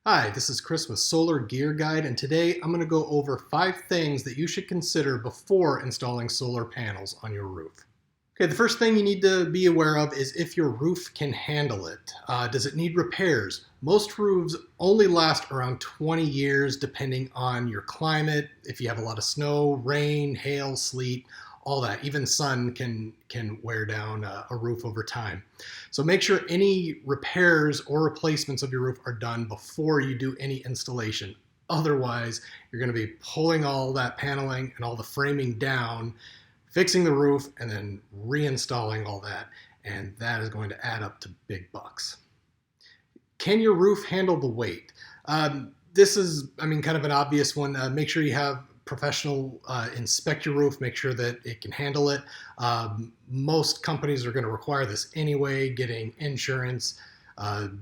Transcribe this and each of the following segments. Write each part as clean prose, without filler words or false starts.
Hi, this is Chris with Solar Gear Guide, and today I'm going to go over 5 things that you should consider before installing solar panels on your roof. Okay, the first thing you need to be aware of is if your roof can handle it. Does it need repairs? Most roofs only last around 20 years depending on your climate. If you have a lot of snow, rain, hail, sleet, all that, even sun can wear down a roof over time. So make sure any repairs or replacements of your roof are done before you do any installation. Otherwise, you're going to be pulling all that paneling and all the framing down, fixing the roof, and then reinstalling all that. And that is going to add up to big bucks. Can your roof handle the weight? This is, kind of an obvious one. Make sure you have professional inspect your roof, make sure that it can handle it. Most companies are going to require this anyway. Getting insurance,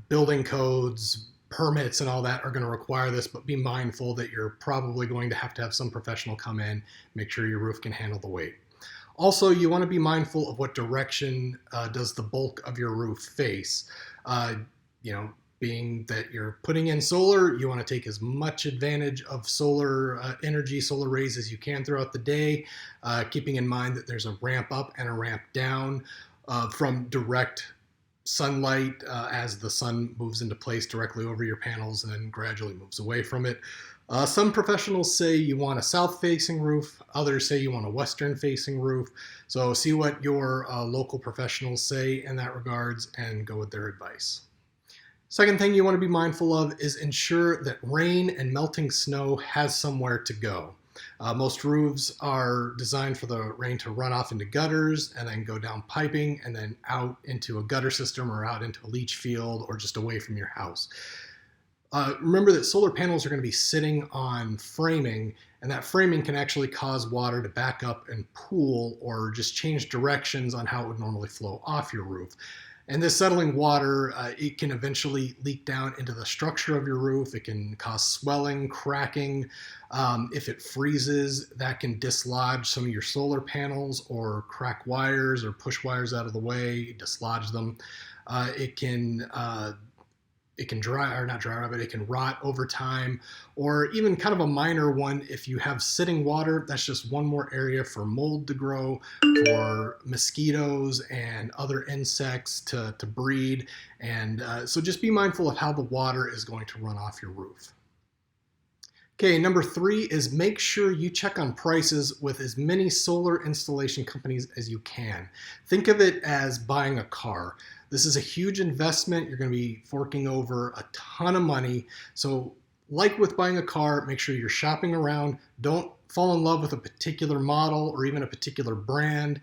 building codes, permits, and all that are going to require this, but be mindful that you're probably going to have some professional come in, make sure your roof can handle the weight. Also, you want to be mindful of what direction does the bulk of your roof face. You know, being that you're putting in solar, you want to take as much advantage of solar energy, solar rays as you can throughout the day, keeping in mind that there's a ramp up and a ramp down from direct sunlight as the sun moves into place directly over your panels and then gradually moves away from it. Some professionals say you want a south-facing roof. Others say you want a western-facing roof. So see what your local professionals say in that regards and go with their advice. Second thing you want to be mindful of is ensure that rain and melting snow has somewhere to go. Most roofs are designed for the rain to run off into gutters and then go down piping and then out into a gutter system or out into a leach field or just away from your house. Remember that solar panels are going to be sitting on framing, and that framing can actually cause water to back up and pool or just change directions on how it would normally flow off your roof. And this settling water, it can eventually leak down into the structure of your roof. It can cause swelling, cracking. If it freezes, that can dislodge some of your solar panels or crack wires or push wires out of the way, dislodge them. It can dry or not dry, but it can rot over time, or even kind of a minor one. If you have sitting water, that's just one more area for mold to grow, for mosquitoes and other insects to breed. And so just be mindful of how the water is going to run off your roof. Okay, number 3 is make sure you check on prices with as many solar installation companies as you can. Think of it as buying a car. This is a huge investment. You're going to be forking over a ton of money. So like with buying a car, make sure you're shopping around. Don't fall in love with a particular model or even a particular brand.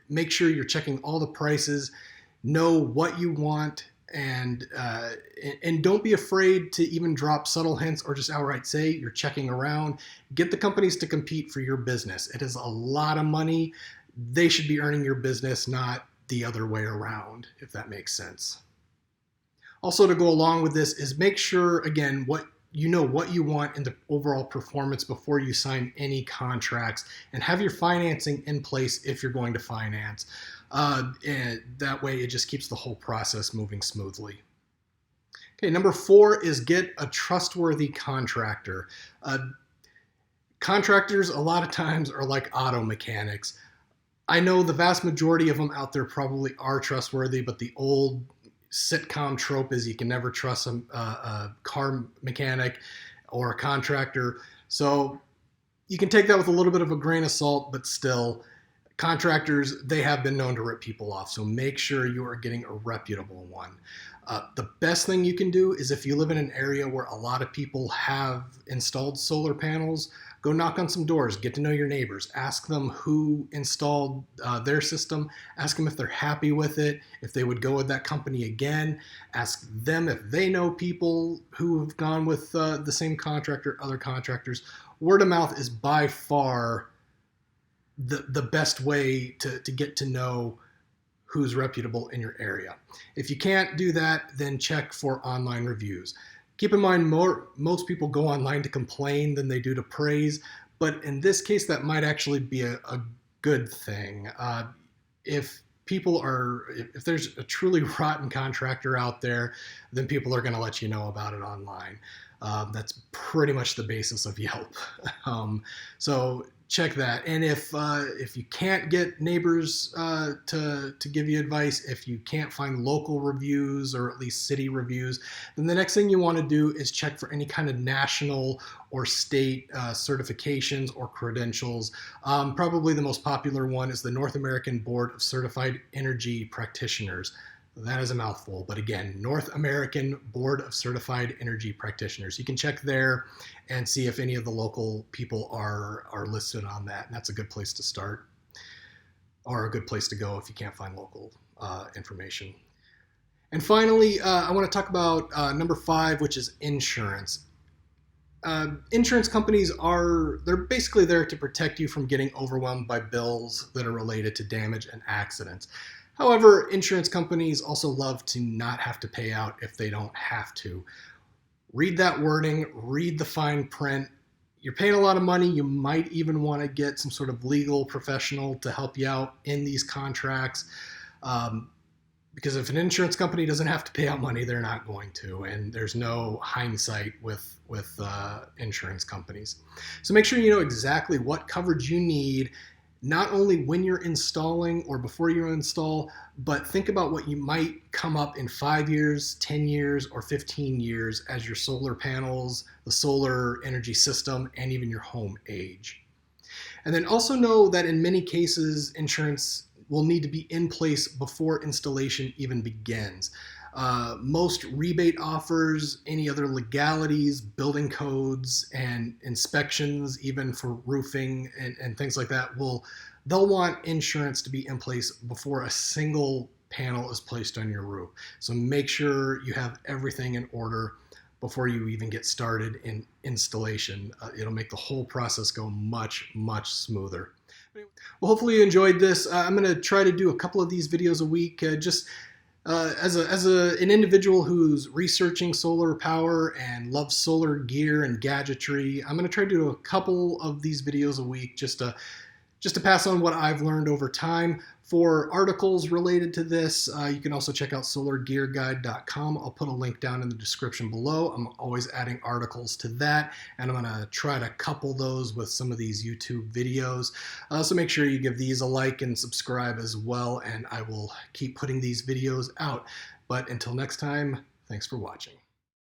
Make sure you're checking all the prices. Know what you want, and don't be afraid to even drop subtle hints or just outright say you're checking around. Get the companies to compete for your business. It is a lot of money. They should be earning your business, not the other way around, if that makes sense. Also, to go along with this is make sure, again, what you want in the overall performance before you sign any contracts, and have your financing in place if you're going to finance. And that way it just keeps the whole process moving smoothly. Okay, number 4 is get a trustworthy contractor. Contractors a lot of times are like auto mechanics. I know the vast majority of them out there probably are trustworthy, but the old sitcom trope is you can never trust a car mechanic or a contractor. So you can take that with a little bit of a grain of salt, but still, contractors, they have been known to rip people off. So make sure you are getting a reputable one. The best thing you can do is if you live in an area where a lot of people have installed solar panels, go knock on some doors, get to know your neighbors, ask them who installed their system, ask them if they're happy with it, if they would go with that company again, ask them if they know people who have gone with the same contractor, other contractors. Word of mouth is by far the best way to get to know who's reputable in your area. If you can't do that, then check for online reviews. Keep in mind, most people go online to complain than they do to praise, but in this case, that might actually be a good thing. If if there's a truly rotten contractor out there, then people are going to let you know about it online. That's pretty much the basis of Yelp. So check that. And if you can't get neighbors to give you advice, if you can't find local reviews or at least city reviews, then the next thing you want to do is check for any kind of national or state certifications or credentials. Probably the most popular one is the North American Board of Certified Energy Practitioners. That is a mouthful, but again, North American Board of Certified Energy Practitioners. You can check there and see if any of the local people are listed on that. And that's a good place to start, or a good place to go if you can't find local information. And finally, I want to talk about number 5, which is insurance. Insurance companies they're basically there to protect you from getting overwhelmed by bills that are related to damage and accidents. However, insurance companies also love to not have to pay out if they don't have to. Read that wording, read the fine print. You're paying a lot of money. You might even want to get some sort of legal professional to help you out in these contracts. Because if an insurance company doesn't have to pay out money, they're not going to. And there's no hindsight with insurance companies. So make sure you know exactly what coverage you need, not only when you're installing or before you install, but think about what you might come up in 5 years, 10 years, or 15 years as your solar panels, the solar energy system, and even your home age. And then also know that in many cases, insurance will need to be in place before installation even begins. Most rebate offers, any other legalities, building codes, and inspections, even for roofing and things like that, they'll want insurance to be in place before a single panel is placed on your roof. So make sure you have everything in order before you even get started in installation. It'll make the whole process go much, much smoother. Well, hopefully you enjoyed this. I'm going to try to do a couple of these videos a week, as an individual who's researching solar power and loves solar gear and gadgetry. I'm going to try to do a couple of these videos a week just to pass on what I've learned over time. For articles related to this, you can also check out solargearguide.com. I'll put a link down in the description below. I'm always adding articles to that, and I'm going to try to couple those with some of these YouTube videos. So make sure you give these a like and subscribe as well, and I will keep putting these videos out. But until next time, thanks for watching.